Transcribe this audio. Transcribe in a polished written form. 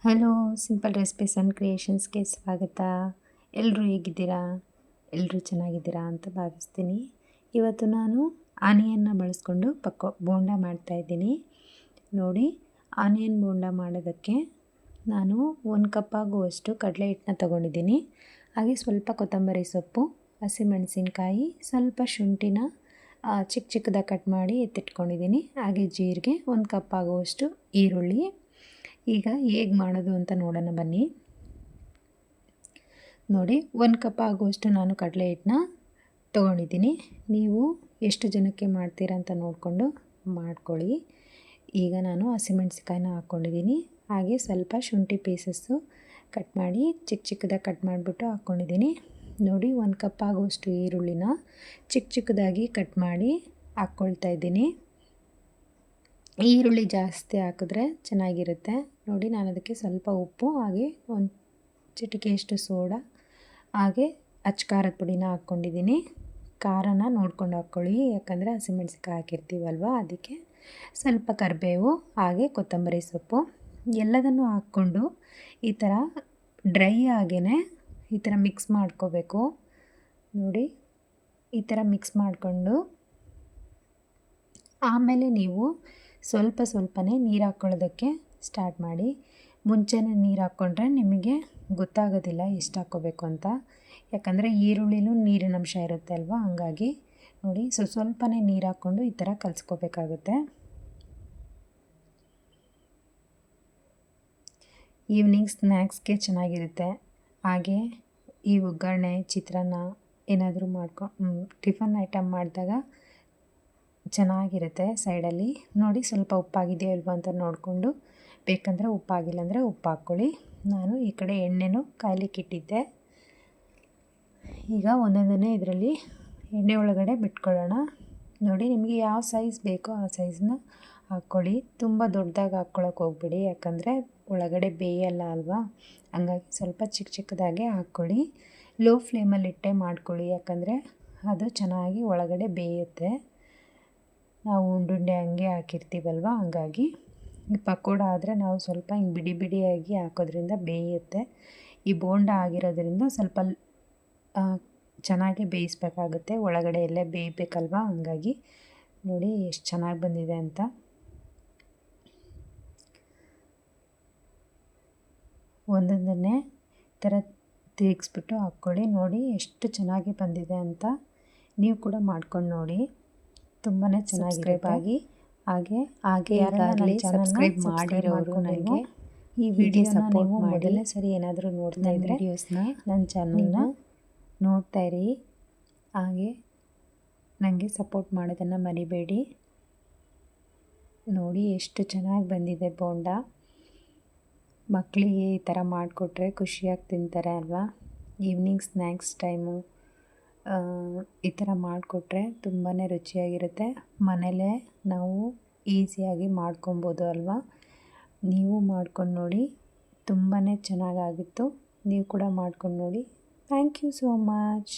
Hello, simple recipes and ಕ್ರಿಯೇಷನ್ಸ್ಗೆ ಸ್ವಾಗತ. ಎಲ್ಲರೂ ಹೇಗಿದ್ದೀರಾ? ಎಲ್ಲರೂ ಚೆನ್ನಾಗಿದ್ದೀರಾ ಅಂತ ಭಾವಿಸ್ತೀನಿ. ಇವತ್ತು ನಾನು ಆನಿಯನ್ನ ಬಳಸ್ಕೊಂಡು ಬೋಂಡ ಮಾಡ್ತಾಯಿದ್ದೀನಿ. ನೋಡಿ, ಆನಿಯನ್ ಬೋಂಡ ಮಾಡೋದಕ್ಕೆ ನಾನು 1 ಕಪ್ ಆಗುವಷ್ಟು ಕಡಲೆ ಹಿಟ್ಟನ್ನ ತೊಗೊಂಡಿದ್ದೀನಿ. ಹಾಗೆ ಸ್ವಲ್ಪ ಕೊತ್ತಂಬರಿ ಸೊಪ್ಪು, ಹಸಿಮೆಣಸಿನ್ಕಾಯಿ, ಸ್ವಲ್ಪ ಶುಂಠಿನ ಚಿಕ್ಕ ಚಿಕ್ಕದಾಗಿ ಕಟ್ ಮಾಡಿ ಎತ್ತಿಟ್ಕೊಂಡಿದ್ದೀನಿ. ಹಾಗೆ ಜೀರಿಗೆ, 1 ಕಪ್ ಆಗುವಷ್ಟು ಈರುಳ್ಳಿ. ಈಗ ಹೇಗೆ ಮಾಡೋದು ಅಂತ ನೋಡೋಣ ಬನ್ನಿ. ನೋಡಿ, 1 ಕಪ್ ಆಗುವಷ್ಟು ನಾನು ಕಡಲೆ ಹಿಟ್ಟನ್ನ ತೊಗೊಂಡಿದ್ದೀನಿ. ನೀವು ಎಷ್ಟು ಜನಕ್ಕೆ ಮಾಡ್ತೀರಾ ಅಂತ ನೋಡಿಕೊಂಡು ಮಾಡ್ಕೊಳ್ಳಿ. ಈಗ ನಾನು ಹಸಿಮೆಣಸಿಕಾಯಿನ ಹಾಕ್ಕೊಂಡಿದ್ದೀನಿ. ಹಾಗೆ ಸ್ವಲ್ಪ ಶುಂಠಿ ಪೀಸಸ್ಸು ಕಟ್ ಮಾಡಿ ಚಿಕ್ಕ ಚಿಕ್ಕದಾಗಿ ಕಟ್ ಮಾಡಿಬಿಟ್ಟು ಹಾಕ್ಕೊಂಡಿದ್ದೀನಿ. ನೋಡಿ, 1 ಕಪ್ ಆಗುವಷ್ಟು ಈರುಳ್ಳಿನ ಚಿಕ್ಕ ಚಿಕ್ಕದಾಗಿ ಕಟ್ ಮಾಡಿ ಹಾಕ್ಕೊಳ್ತಾ ಇದ್ದೀನಿ. ಈರುಳ್ಳಿ ಜಾಸ್ತಿ ಹಾಕಿದ್ರೆ ಚೆನ್ನಾಗಿರುತ್ತೆ. ನೋಡಿ, ನಾನು ಅದಕ್ಕೆ ಸ್ವಲ್ಪ ಉಪ್ಪು, ಹಾಗೆ 1 ಚಿಟಿಕೆಯಷ್ಟು ಸೋಡಾ, ಹಾಗೆ ಖಾರದ ಪುಡಿನ ಹಾಕ್ಕೊಂಡಿದ್ದೀನಿ. ಖಾರನ ನೋಡ್ಕೊಂಡು ಹಾಕ್ಕೊಳ್ಳಿ, ಯಾಕಂದರೆ ಹಸಿಮೆಣಸಿಕಾಯಿ ಹಾಕಿರ್ತೀವಲ್ವ, ಅದಕ್ಕೆ ಸ್ವಲ್ಪ ಕರಿಬೇವು, ಹಾಗೆ ಕೊತ್ತಂಬರಿ ಸೊಪ್ಪು ಎಲ್ಲದನ್ನು ಹಾಕ್ಕೊಂಡು ಈ ಥರ ಡ್ರೈ ಆಗೇ ಈ ಥರ ಮಿಕ್ಸ್ ಮಾಡ್ಕೋಬೇಕು. ನೋಡಿ, ಈ ಥರ ಮಿಕ್ಸ್ ಮಾಡಿಕೊಂಡು ಆಮೇಲೆ ನೀವು ಸ್ವಲ್ಪ ಸ್ವಲ್ಪನೇ ನೀರು ಹಾಕ್ಕೊಳ್ಳೋದಕ್ಕೆ ಸ್ಟಾರ್ಟ್ ಮಾಡಿ. ಮುಂಚೆನೇ ನೀರು ಹಾಕ್ಕೊಂಡ್ರೆ ನಿಮಗೆ ಗೊತ್ತಾಗೋದಿಲ್ಲ ಎಷ್ಟು ಹಾಕ್ಕೋಬೇಕು ಅಂತ, ಯಾಕಂದರೆ ಈರುಳ್ಳಿಲೂ ನೀರಿನ ಅಂಶ ಇರುತ್ತೆ ಅಲ್ವ, ಹಂಗಾಗಿ ನೋಡಿ ಸ್ವಲ್ಪನೇ ನೀರು ಹಾಕ್ಕೊಂಡು ಈ ಥರ ಕಲಿಸ್ಕೋಬೇಕಾಗುತ್ತೆ. ಈವ್ನಿಂಗ್ ಸ್ನ್ಯಾಕ್ಸ್ಗೆ ಚೆನ್ನಾಗಿರುತ್ತೆ. ಹಾಗೆ ಈ ಒಗ್ಗರಣೆ, ಚಿತ್ರಾನ್ನ ಏನಾದರೂ ಟಿಫನ್ ಐಟಮ್ ಮಾಡಿದಾಗ ಚೆನ್ನಾಗಿರುತ್ತೆ. ಸೈಡಲ್ಲಿ ನೋಡಿ ಸ್ವಲ್ಪ ಉಪ್ಪಾಗಿದೆಯೋ ಇಲ್ವೋ ಅಂತ ನೋಡಿಕೊಂಡು, ಬೇಕಂದರೆ ಉಪ್ಪಾಗಿಲ್ಲ ಅಂದರೆ ಉಪ್ಪು ಹಾಕ್ಕೊಳ್ಳಿ. ನಾನು ಈ ಕಡೆ ಎಣ್ಣೆನೂ ಕಾಯ್ಲಿಕ್ಕೆ ಇಟ್ಟಿದ್ದೆ. ಈಗ ಒಂದೊಂದನ್ನೇ ಇದರಲ್ಲಿ ಎಣ್ಣೆ ಒಳಗಡೆ ಬಿಟ್ಕೊಳ್ಳೋಣ. ನೋಡಿ, ನಿಮಗೆ ಯಾವ ಸೈಜ್ ಬೇಕೋ ಆ ಸೈಜನ್ನ ಹಾಕ್ಕೊಳ್ಳಿ. ತುಂಬ ದೊಡ್ಡದಾಗಿ ಹಾಕ್ಕೊಳಕ್ಕೆ ಹೋಗ್ಬಿಡಿ, ಯಾಕಂದರೆ ಒಳಗಡೆ ಬೇಯಲ್ಲ ಅಲ್ವಾ, ಹಂಗಾಗಿ ಸ್ವಲ್ಪ ಚಿಕ್ಕ ಚಿಕ್ಕದಾಗೆ ಹಾಕ್ಕೊಳ್ಳಿ. ಲೋ ಫ್ಲೇಮಲ್ಲಿ ಇಟ್ಟೆ ಮಾಡ್ಕೊಳ್ಳಿ, ಯಾಕಂದರೆ ಅದು ಚೆನ್ನಾಗಿ ಒಳಗಡೆ ಬೇಯುತ್ತೆ. ನಾವು ಉಂಡುಂಡೆ ಹಂಗೆ ಹಾಕಿರ್ತೀವಲ್ವ, ಹಂಗಾಗಿ ಈ ಪಕೋಡ ಆದರೆ ನಾವು ಸ್ವಲ್ಪ ಹಿಂಗೆ ಬಿಡಿ ಬಿಡಿಯಾಗಿ ಹಾಕೋದ್ರಿಂದ ಬೇಯುತ್ತೆ. ಈ ಬೋಂಡ ಆಗಿರೋದ್ರಿಂದ ಸ್ವಲ್ಪ ಚೆನ್ನಾಗಿ ಬೇಯಿಸ್ಬೇಕಾಗುತ್ತೆ, ಒಳಗಡೆ ಎಲ್ಲ ಬೇಯಬೇಕಲ್ವ, ಹಂಗಾಗಿ ನೋಡಿ ಎಷ್ಟು ಚೆನ್ನಾಗಿ ಬಂದಿದೆ ಅಂತ. ಒಂದೊಂದನ್ನೇ ಈ ಥರ ತಿರುಗಿಸ್ಬಿಟ್ಟು ಹಾಕ್ಕೊಳ್ಳಿ. ನೋಡಿ ಎಷ್ಟು ಚೆನ್ನಾಗಿ ಬಂದಿದೆ ಅಂತ. ನೀವು ಕೂಡ ಮಾಡ್ಕೊಂಡು ನೋಡಿ, ತುಂಬಾ ಚೆನ್ನಾಗಿರುತ್ತೆ. ಹಾಗೆ ಯಾರಾಗಲಿ ಸಬ್ಸ್ಕ್ರೈಬ್ ಮಾಡಿರೋರು ನನಗೆ ಈ ವಿಡಿಯೋನ ನೀವು ಮೊದಲನೇ ಸರಿ ಏನಾದರೂ ನೋಡ್ತಾ ಇದ್ದರೆ ನನ್ನ ಚಾನಲ್ನ ನೋಡ್ತಾ ಇರಿ. ಹಾಗೆ ನನಗೆ ಸಪೋರ್ಟ್ ಮಾಡೋದನ್ನು ಮರಿಬೇಡಿ. ನೋಡಿ ಎಷ್ಟು ಚೆನ್ನಾಗಿ ಬಂದಿದೆ ಬೋಂಡ. ಮಕ್ಕಳಿಗೆ ಈ ಥರ ಮಾಡಿಕೊಟ್ರೆ ಖುಷಿಯಾಗಿ ತಿಂತಾರೆ ಅಲ್ವಾ. ಈವ್ನಿಂಗ್ ಸ್ನ್ಯಾಕ್ಸ್ ಟೈಮು ಈ ಥರ ಮಾಡಿಕೊಟ್ರೆ ತುಂಬಾ ರುಚಿಯಾಗಿರುತ್ತೆ. ಮನೇಲೇ ನಾವು ಈಸಿಯಾಗಿ ಮಾಡ್ಕೊಬೋದು ಅಲ್ವಾ. ನೀವು ಮಾಡ್ಕೊಂಡು ನೋಡಿ, ತುಂಬಾ ಚೆನ್ನಾಗಾಗಿತ್ತು. ನೀವು ಕೂಡ ಮಾಡ್ಕೊಂಡು ನೋಡಿ. Thank you so much.